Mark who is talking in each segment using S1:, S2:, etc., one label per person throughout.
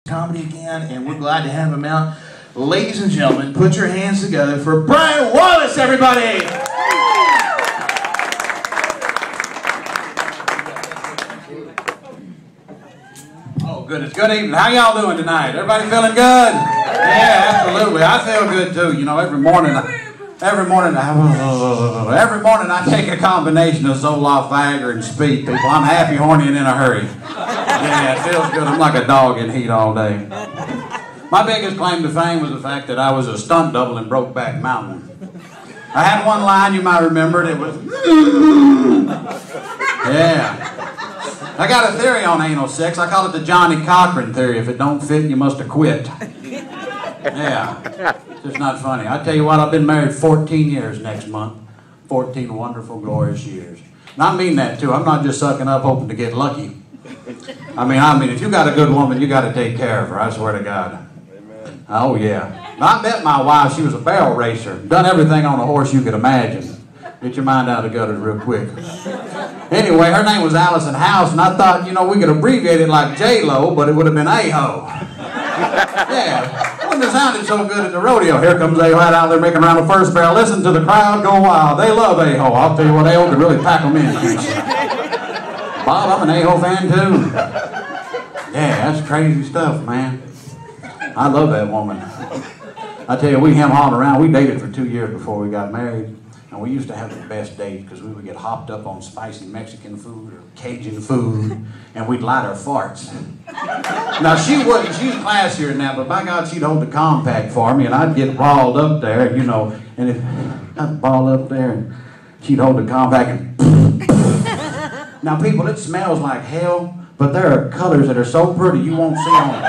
S1: Comedy again, and we're glad to have him out. Ladies and gentlemen, put your hands together for Brian Wallace, everybody! Oh, goodness. Good evening. How y'all doing tonight? Everybody feeling good? Yeah, absolutely. I feel good, too. You know, every morning I take a combination of Zoloft, Viagra, and Speed, people. I'm happy, horny, and in a hurry. Yeah, it feels good. I'm like a dog in heat all day. My biggest claim to fame was the fact that I was a stunt double in Brokeback Mountain. I had one line you might remember, and it was, yeah. I got a theory on anal sex. I call it the Johnny Cochran theory. If it don't fit, you must have quit. Yeah. It's just not funny. I tell you what, I've been married 14 years next month. 14 wonderful, glorious years. And I mean that, too. I'm not just sucking up hoping to get lucky. I mean, if you got a good woman, you got to take care of her. I swear to God. Amen. Oh, yeah. I met my wife. She was a barrel racer. Done everything on a horse you could imagine. Get your mind out of the gutters real quick. Anyway, her name was Allison House, and I thought, you know, we could abbreviate it like J-Lo, but it would have been A-Ho. Yeah. Wouldn't have sounded so good at the rodeo. Here comes A-Ho out there making around the first barrel. Listen to the crowd go wild. They love A-Ho. I'll tell you what, A-Ho could really pack them in. Bob, I'm an A-Ho fan too. Yeah, that's crazy stuff, man. I love that woman. I tell you, we hem-hawed around. We dated for 2 years before we got married. And we used to have the best dates because we would get hopped up on spicy Mexican food or Cajun food, and we'd light our farts. Now, she wouldn't. She's classier than that, but by God, she'd hold the compact for me, and I'd get balled up there, you know, and if I'd ball up there, and she'd hold the compact, and now, people, it smells like hell, but there are colors that are so pretty you won't see on it.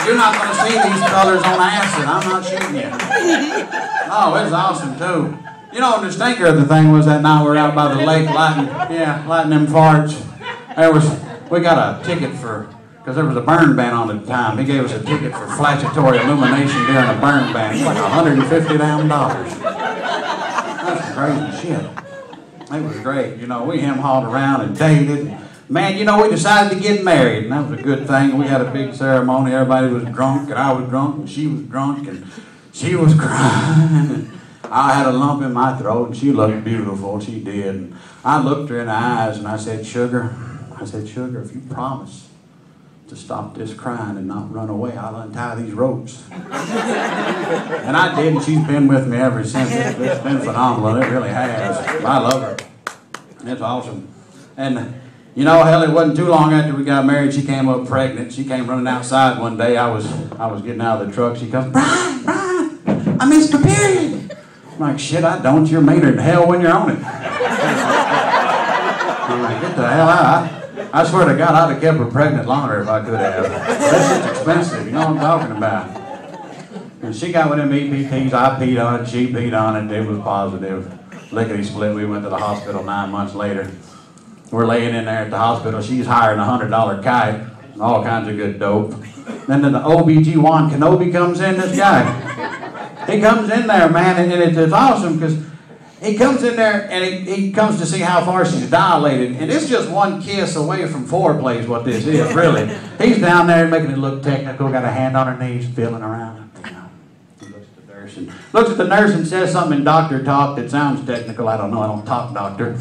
S1: You're not going to see these colors on acid. I'm not shooting you. Oh, it was awesome, too. You know, the stinker of the thing was that night we were out by the lake lighting them farts. We got a ticket for, because there was a burn ban on at the time. He gave us a ticket for flashatory illumination during a burn ban. It's like $150 damn. That's crazy shit. It was great. You know, we hem-hawed around and dated. Man, you know, we decided to get married, and that was a good thing. We had a big ceremony. Everybody was drunk, and I was drunk, and she was drunk, and she was crying, and I had a lump in my throat, and she looked beautiful. She did. And I looked her in the eyes, and I said, Sugar, if you promise to stop this crying and not run away, I'll untie these ropes. And I did, and she's been with me ever since. It's been phenomenal. It really has. I love her. It's awesome. And you know, hell, it wasn't too long after we got married, she came up pregnant. She came running outside one day. I was getting out of the truck. She comes, Brian, I missed a period. I'm like, shit, I don't. You're meaner than hell when you're on it. I'm like, get the hell out. I swear to God, I'd have kept her pregnant longer if I could have. That shit's expensive. You know what I'm talking about. And she got with them EPTs. I peed on it. She peed on it. It was positive. Lickety split. We went to the hospital 9 months later. We're laying in there at the hospital. She's hiring a $100 kite, all kinds of good dope. Then the OBGYN Kenobi comes in, this guy. He comes in there, man, and it's awesome because he comes in there and he comes to see how far she's dilated. And it's just one kiss away from foreplay is what this is, really. He's down there making it look technical, got a hand on her knees, feeling around. You know, he looks at the nurse and says something in doctor talk that sounds technical. I don't know, I don't talk doctor.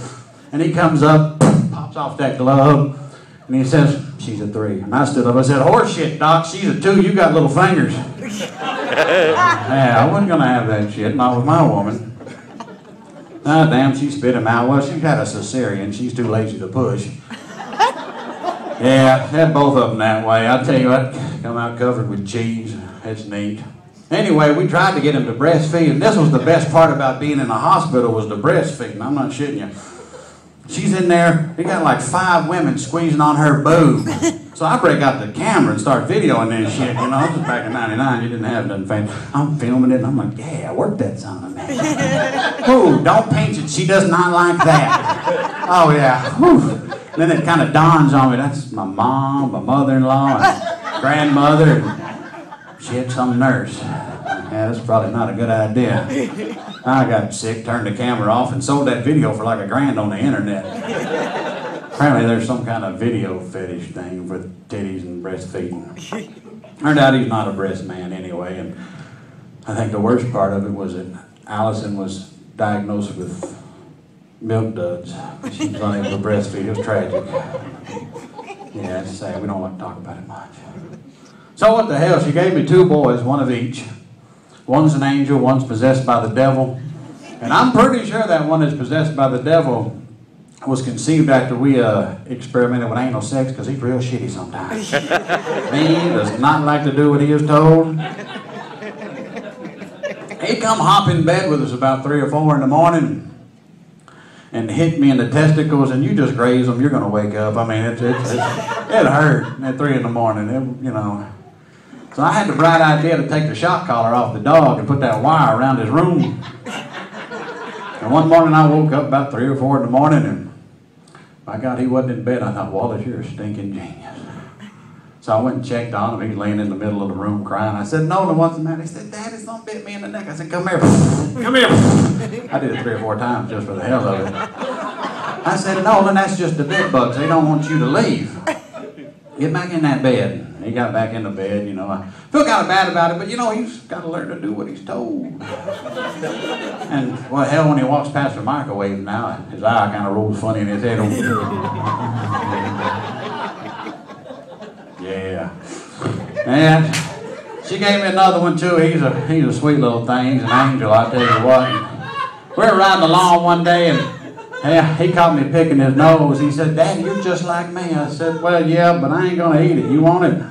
S1: And he comes up, pops off that glove, and he says, she's a 3. And I stood up, I said, horse shit, doc, she's a 2, you got little fingers. Yeah, I wasn't going to have that shit, not with my woman. Ah, damn, she spit him out. Well, she's had a cesarean, she's too lazy to push. Yeah, had both of them that way. I'll tell you what, come out covered with cheese, it's neat. Anyway, we tried to get him to breastfeed, and this was the best part about being in the hospital was the breastfeeding. I'm not shitting you. She's in there, we got like 5 women squeezing on her boob. So I break out the camera and start videoing this shit, you know, this was back in '99, you didn't have nothing fancy. I'm filming it and I'm like, yeah, work that son of a man. Ooh, don't pinch it, she does not like that. Oh yeah, whew. And then it kind of dawns on me, that's my mom, my mother-in-law, and grandmother, and shit, some nurse. Yeah, that's probably not a good idea. I got sick, turned the camera off, and sold that video for like $1,000 on the internet. Apparently there's some kind of video fetish thing for titties and breastfeeding. Turned out he's not a breast man anyway, and I think the worst part of it was that Allison was diagnosed with milk duds. She was unable to breastfeed. It was tragic. Yeah, it's sad. We don't want to talk about it much. So what the hell? She gave me 2 boys, one of each. One's an angel, one's possessed by the devil. And I'm pretty sure that one that's possessed by the devil was conceived after we experimented with anal sex, because he's real shitty sometimes. He does not like to do what he is told. He'd come hop in bed with us about 3 or 4 in the morning and hit me in the testicles, and you just graze them, you're going to wake up. I mean, it hurt at 3 in the morning, you know. So I had the bright idea to take the shock collar off the dog and put that wire around his room. And one morning I woke up about 3 or 4 in the morning, and by God, he wasn't in bed. I thought, Wallace, you're a stinking genius. So I went and checked on him. He was laying in the middle of the room crying. I said, Nolan, what's the matter? He said, Daddy, something bit me in the neck. I said, come here. Come here. I did it 3 or 4 times just for the hell of it. I said, Nolan, that's just the bed bugs. They don't want you to leave. Get back in that bed. He got back in the bed, you know. I feel kind of bad about it, but, you know, he's got to learn to do what he's told. And, well, hell, when he walks past the microwave now, his eye kind of rolls funny in his head. Yeah. And she gave me another one, too. He's a sweet little thing. He's an angel, I tell you what. We were riding along one day, and he caught me picking his nose. He said, Daddy, you're just like me. I said, well, yeah, but I ain't going to eat it. You want it?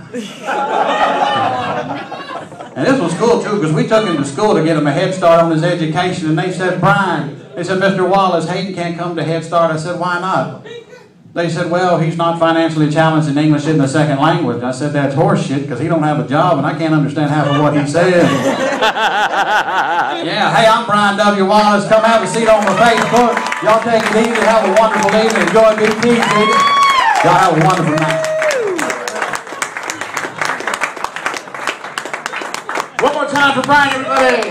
S1: And this was cool, too, because we took him to school to get him a head start on his education, and they said, Brian, they said, Mr. Wallace, Hayden can't come to Head Start. I said, why not? They said, well, he's not financially challenged and English isn't a second language. I said, that's horse shit, because he don't have a job, and I can't understand half of what he said. Yeah, hey, I'm Brian W. Wallace. Come have a seat on my Facebook. Y'all take it easy. Have a wonderful evening. Enjoy BT, baby. Y'all have a wonderful night. One more time for Brian, everybody.